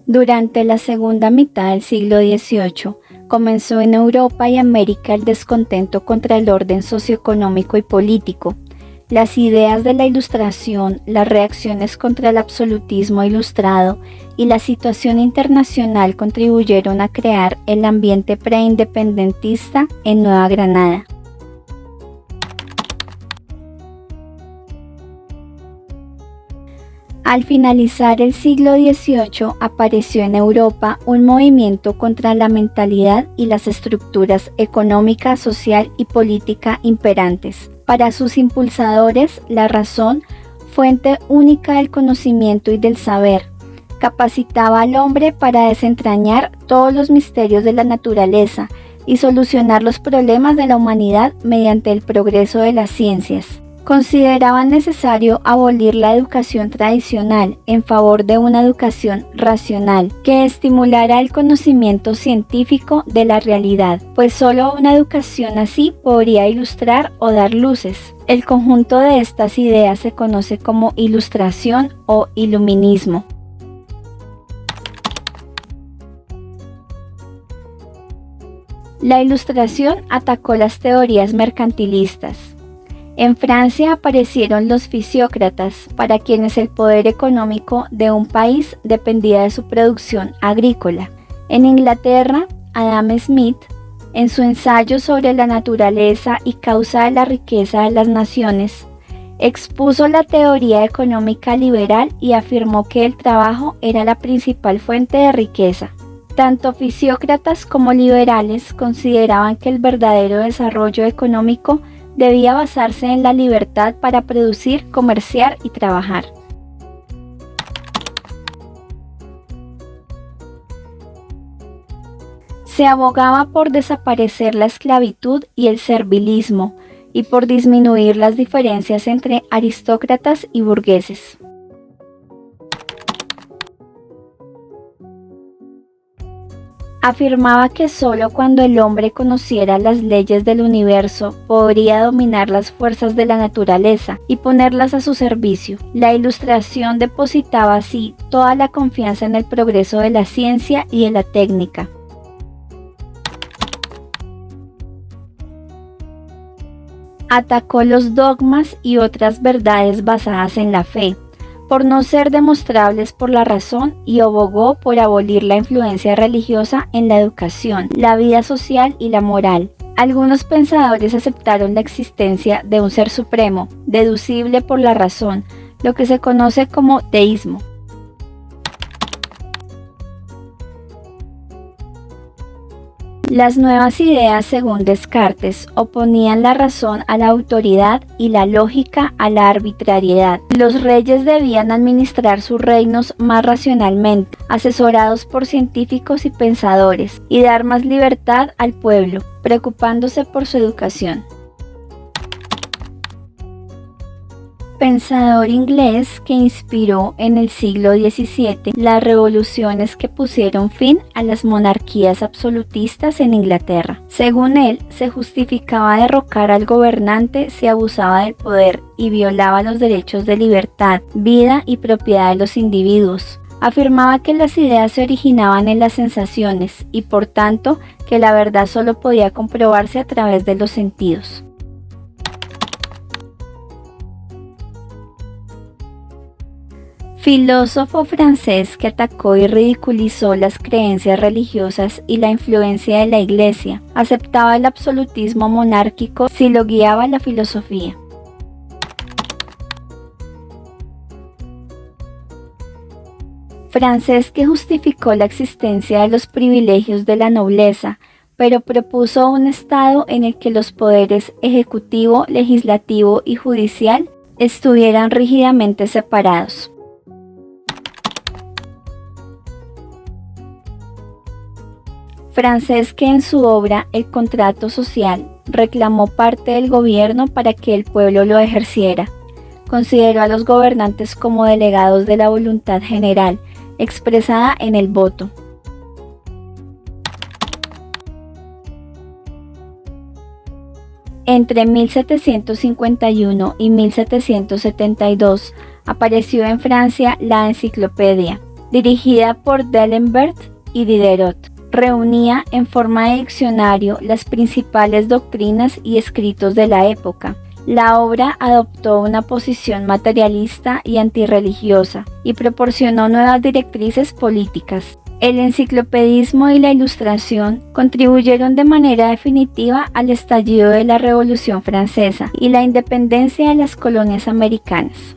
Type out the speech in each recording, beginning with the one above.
Durante la segunda mitad del siglo XVIII, comenzó en Europa y América el descontento contra el orden socioeconómico y político. Las ideas de la Ilustración, las reacciones contra el absolutismo ilustrado y la situación internacional contribuyeron a crear el ambiente preindependentista en Nueva Granada. Al finalizar el siglo XVIII apareció en Europa un movimiento contra la mentalidad y las estructuras económica, social y política imperantes. Para sus impulsadores, la razón, fuente única del conocimiento y del saber, capacitaba al hombre para desentrañar todos los misterios de la naturaleza y solucionar los problemas de la humanidad mediante el progreso de las ciencias. Consideraban necesario abolir la educación tradicional en favor de una educación racional que estimulara el conocimiento científico de la realidad, pues solo una educación así podría ilustrar o dar luces. El conjunto de estas ideas se conoce como Ilustración o Iluminismo. La Ilustración atacó las teorías mercantilistas. En Francia aparecieron los fisiócratas, para quienes el poder económico de un país dependía de su producción agrícola. En Inglaterra, Adam Smith, en su ensayo sobre la naturaleza y causa de la riqueza de las naciones, expuso la teoría económica liberal y afirmó que el trabajo era la principal fuente de riqueza. Tanto fisiócratas como liberales consideraban que el verdadero desarrollo económico debía basarse en la libertad para producir, comerciar y trabajar. Se abogaba por desaparecer la esclavitud y el servilismo y por disminuir las diferencias entre aristócratas y burgueses. Afirmaba que solo cuando el hombre conociera las leyes del universo podría dominar las fuerzas de la naturaleza y ponerlas a su servicio. La Ilustración depositaba así toda la confianza en el progreso de la ciencia y de la técnica. Atacó los dogmas y otras verdades basadas en la fe, por no ser demostrables por la razón, y abogó por abolir la influencia religiosa en la educación, la vida social y la moral. Algunos pensadores aceptaron la existencia de un ser supremo, deducible por la razón, lo que se conoce como teísmo. Las nuevas ideas, según Descartes, oponían la razón a la autoridad y la lógica a la arbitrariedad. Los reyes debían administrar sus reinos más racionalmente, asesorados por científicos y pensadores, y dar más libertad al pueblo, preocupándose por su educación. Pensador inglés que inspiró en el siglo XVII las revoluciones que pusieron fin a las monarquías absolutistas en Inglaterra. Según él, se justificaba derrocar al gobernante si abusaba del poder y violaba los derechos de libertad, vida y propiedad de los individuos. Afirmaba que las ideas se originaban en las sensaciones y, por tanto, que la verdad solo podía comprobarse a través de los sentidos. Filósofo francés que atacó y ridiculizó las creencias religiosas y la influencia de la Iglesia, aceptaba el absolutismo monárquico si lo guiaba la filosofía. Francés que justificó la existencia de los privilegios de la nobleza, pero propuso un Estado en el que los poderes ejecutivo, legislativo y judicial estuvieran rígidamente separados. Francés que en su obra El contrato social reclamó parte del gobierno para que el pueblo lo ejerciera. Consideró a los gobernantes como delegados de la voluntad general, expresada en el voto. Entre 1751 y 1772 apareció en Francia la Enciclopedia, dirigida por D'Alembert y Diderot. Reunía en forma de diccionario las principales doctrinas y escritos de la época. La obra adoptó una posición materialista y antirreligiosa y proporcionó nuevas directrices políticas. El enciclopedismo y la Ilustración contribuyeron de manera definitiva al estallido de la Revolución Francesa y la independencia de las colonias americanas.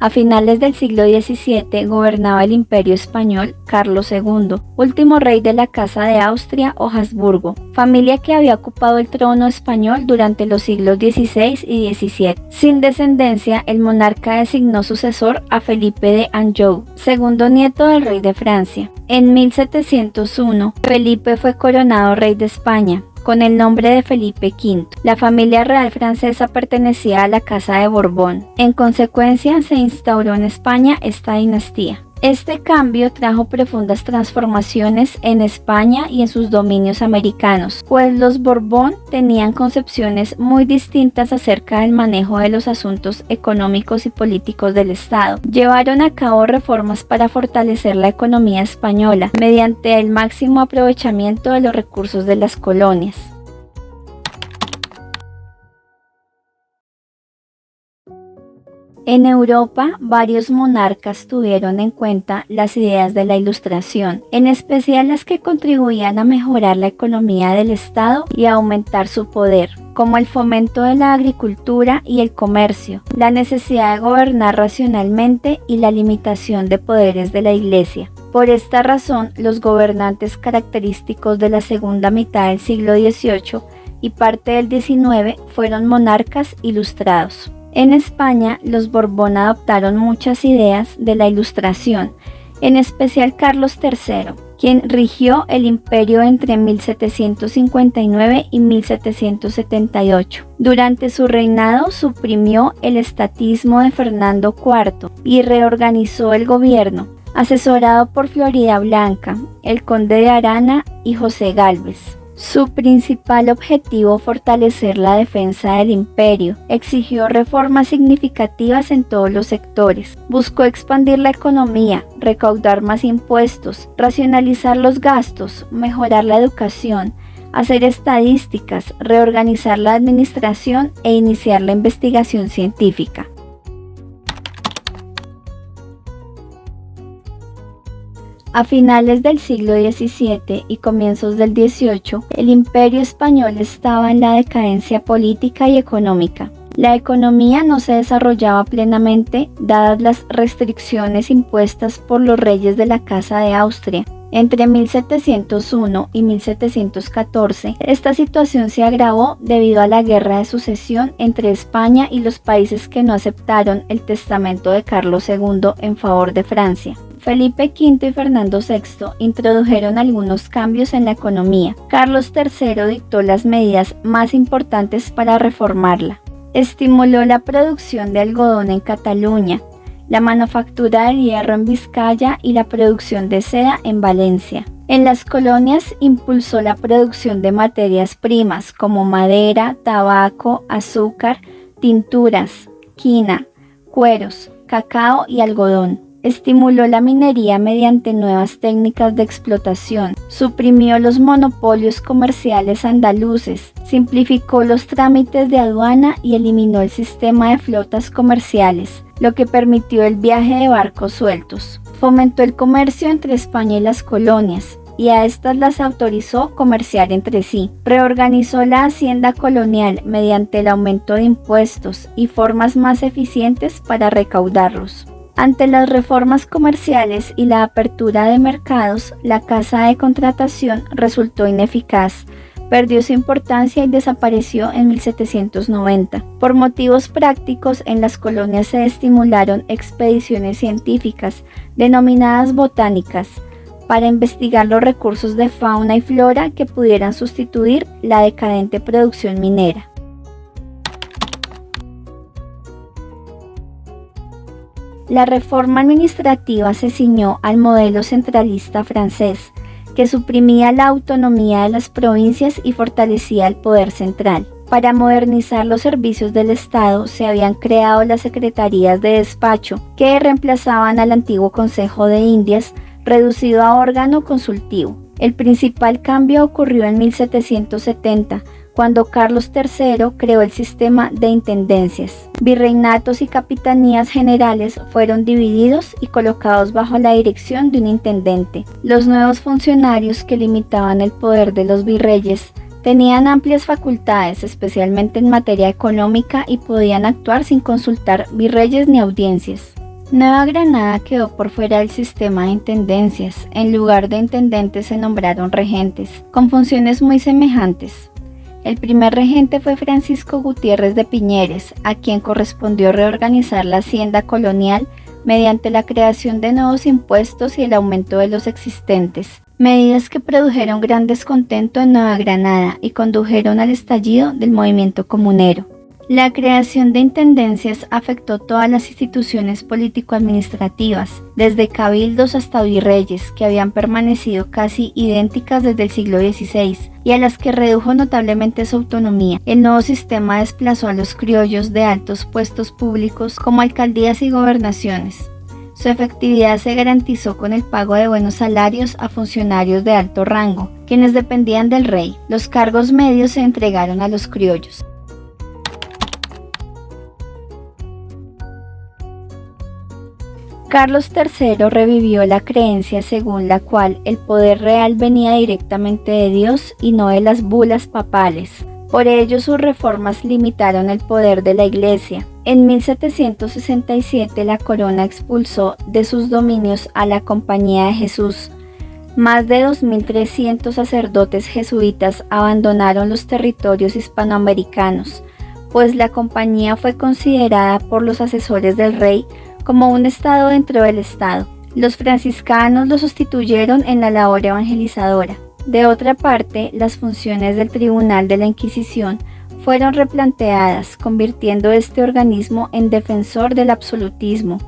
A finales del siglo XVII gobernaba el Imperio Español Carlos II, último rey de la Casa de Austria o Habsburgo, familia que había ocupado el trono español durante los siglos XVI y XVII. Sin descendencia, el monarca designó sucesor a Felipe de Anjou, segundo nieto del rey de Francia. En 1701, Felipe fue coronado rey de España, con el nombre de Felipe V. La familia real francesa pertenecía a la Casa de Borbón. En consecuencia, se instauró en España esta dinastía. Este cambio trajo profundas transformaciones en España y en sus dominios americanos, pues los Borbón tenían concepciones muy distintas acerca del manejo de los asuntos económicos y políticos del Estado. Llevaron a cabo reformas para fortalecer la economía española mediante el máximo aprovechamiento de los recursos de las colonias. En Europa, varios monarcas tuvieron en cuenta las ideas de la Ilustración, en especial las que contribuían a mejorar la economía del Estado y a aumentar su poder, como el fomento de la agricultura y el comercio, la necesidad de gobernar racionalmente y la limitación de poderes de la Iglesia. Por esta razón, los gobernantes característicos de la segunda mitad del siglo XVIII y parte del XIX fueron monarcas ilustrados. En España, los Borbón adoptaron muchas ideas de la Ilustración, en especial Carlos III, quien rigió el imperio entre 1759 y 1778. Durante su reinado suprimió el estatismo de Fernando IV y reorganizó el gobierno, asesorado por Floridablanca, el conde de Arana y José Gálvez. Su principal objetivo, fortalecer la defensa del imperio, exigió reformas significativas en todos los sectores. Buscó expandir la economía, recaudar más impuestos, racionalizar los gastos, mejorar la educación, hacer estadísticas, reorganizar la administración e iniciar la investigación científica. A finales del siglo XVII y comienzos del XVIII, el Imperio español estaba en la decadencia política y económica. La economía no se desarrollaba plenamente, dadas las restricciones impuestas por los reyes de la Casa de Austria. Entre 1701 y 1714, esta situación se agravó debido a la guerra de sucesión entre España y los países que no aceptaron el testamento de Carlos II en favor de Francia. Felipe V y Fernando VI introdujeron algunos cambios en la economía. Carlos III dictó las medidas más importantes para reformarla. Estimuló la producción de algodón en Cataluña, la manufactura del hierro en Vizcaya y la producción de seda en Valencia. En las colonias impulsó la producción de materias primas como madera, tabaco, azúcar, tinturas, quina, cueros, cacao y algodón. Estimuló la minería mediante nuevas técnicas de explotación, suprimió los monopolios comerciales andaluces, simplificó los trámites de aduana y eliminó el sistema de flotas comerciales, lo que permitió el viaje de barcos sueltos. Fomentó el comercio entre España y las colonias, y a estas las autorizó comerciar entre sí. Reorganizó la hacienda colonial mediante el aumento de impuestos y formas más eficientes para recaudarlos. Ante las reformas comerciales y la apertura de mercados, la Casa de Contratación resultó ineficaz, perdió su importancia y desapareció en 1790. Por motivos prácticos, en las colonias se estimularon expediciones científicas, denominadas botánicas, para investigar los recursos de fauna y flora que pudieran sustituir la decadente producción minera. La reforma administrativa se ciñó al modelo centralista francés, que suprimía la autonomía de las provincias y fortalecía el poder central. Para modernizar los servicios del Estado se habían creado las secretarías de despacho, que reemplazaban al antiguo Consejo de Indias, reducido a órgano consultivo. El principal cambio ocurrió en 1770, cuando Carlos III creó el sistema de intendencias. Virreinatos y capitanías generales fueron divididos y colocados bajo la dirección de un intendente. Los nuevos funcionarios, que limitaban el poder de los virreyes, tenían amplias facultades, especialmente en materia económica, y podían actuar sin consultar virreyes ni audiencias. Nueva Granada quedó por fuera del sistema de intendencias. En lugar de intendentes se nombraron regentes, con funciones muy semejantes. El primer regente fue Francisco Gutiérrez de Piñeres, a quien correspondió reorganizar la hacienda colonial mediante la creación de nuevos impuestos y el aumento de los existentes, medidas que produjeron gran descontento en Nueva Granada y condujeron al estallido del movimiento comunero. La creación de intendencias afectó todas las instituciones político-administrativas, desde cabildos hasta virreyes, que habían permanecido casi idénticas desde el siglo XVI, y a las que redujo notablemente su autonomía. El nuevo sistema desplazó a los criollos de altos puestos públicos como alcaldías y gobernaciones. Su efectividad se garantizó con el pago de buenos salarios a funcionarios de alto rango, quienes dependían del rey. Los cargos medios se entregaron a los criollos. Carlos III revivió la creencia según la cual el poder real venía directamente de Dios y no de las bulas papales. Por ello, sus reformas limitaron el poder de la Iglesia. En 1767 la corona expulsó de sus dominios a la Compañía de Jesús. Más de 2.300 sacerdotes jesuitas abandonaron los territorios hispanoamericanos, pues la compañía fue considerada por los asesores del rey como un estado dentro del estado. Los franciscanos lo sustituyeron en la labor evangelizadora. De otra parte, las funciones del Tribunal de la Inquisición fueron replanteadas, convirtiendo este organismo en defensor del absolutismo.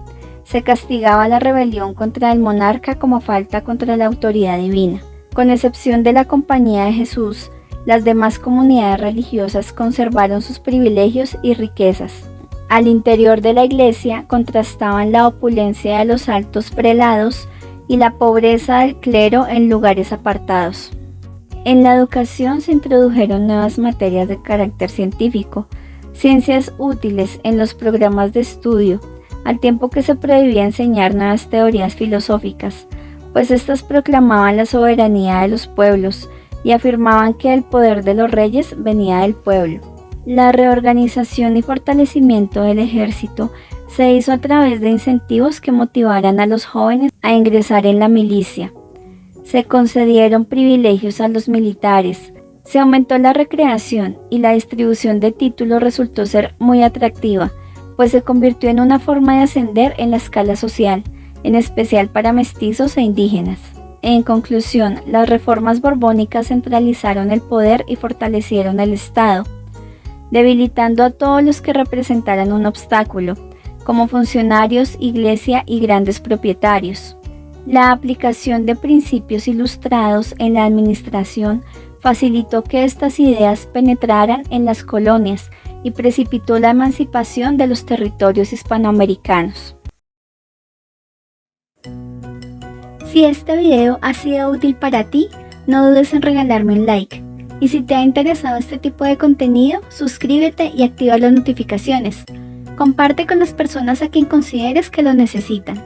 Se castigaba la rebelión contra el monarca como falta contra la autoridad divina. Con excepción de la Compañía de Jesús, las demás comunidades religiosas conservaron sus privilegios y riquezas. Al interior de la iglesia contrastaban la opulencia de los altos prelados y la pobreza del clero en lugares apartados. En la educación se introdujeron nuevas materias de carácter científico, ciencias útiles en los programas de estudio, al tiempo que se prohibía enseñar nuevas teorías filosóficas, pues éstas proclamaban la soberanía de los pueblos y afirmaban que el poder de los reyes venía del pueblo. La reorganización y fortalecimiento del ejército se hizo a través de incentivos que motivaran a los jóvenes a ingresar en la milicia. Se concedieron privilegios a los militares, se aumentó la recreación y la distribución de títulos resultó ser muy atractiva, pues se convirtió en una forma de ascender en la escala social, en especial para mestizos e indígenas. En conclusión, las reformas borbónicas centralizaron el poder y fortalecieron el Estado, debilitando a todos los que representaran un obstáculo, como funcionarios, iglesia y grandes propietarios. La aplicación de principios ilustrados en la administración facilitó que estas ideas penetraran en las colonias y precipitó la emancipación de los territorios hispanoamericanos. Si este video ha sido útil para ti, no dudes en regalarme un like. Y si te ha interesado este tipo de contenido, suscríbete y activa las notificaciones. Comparte con las personas a quien consideres que lo necesitan.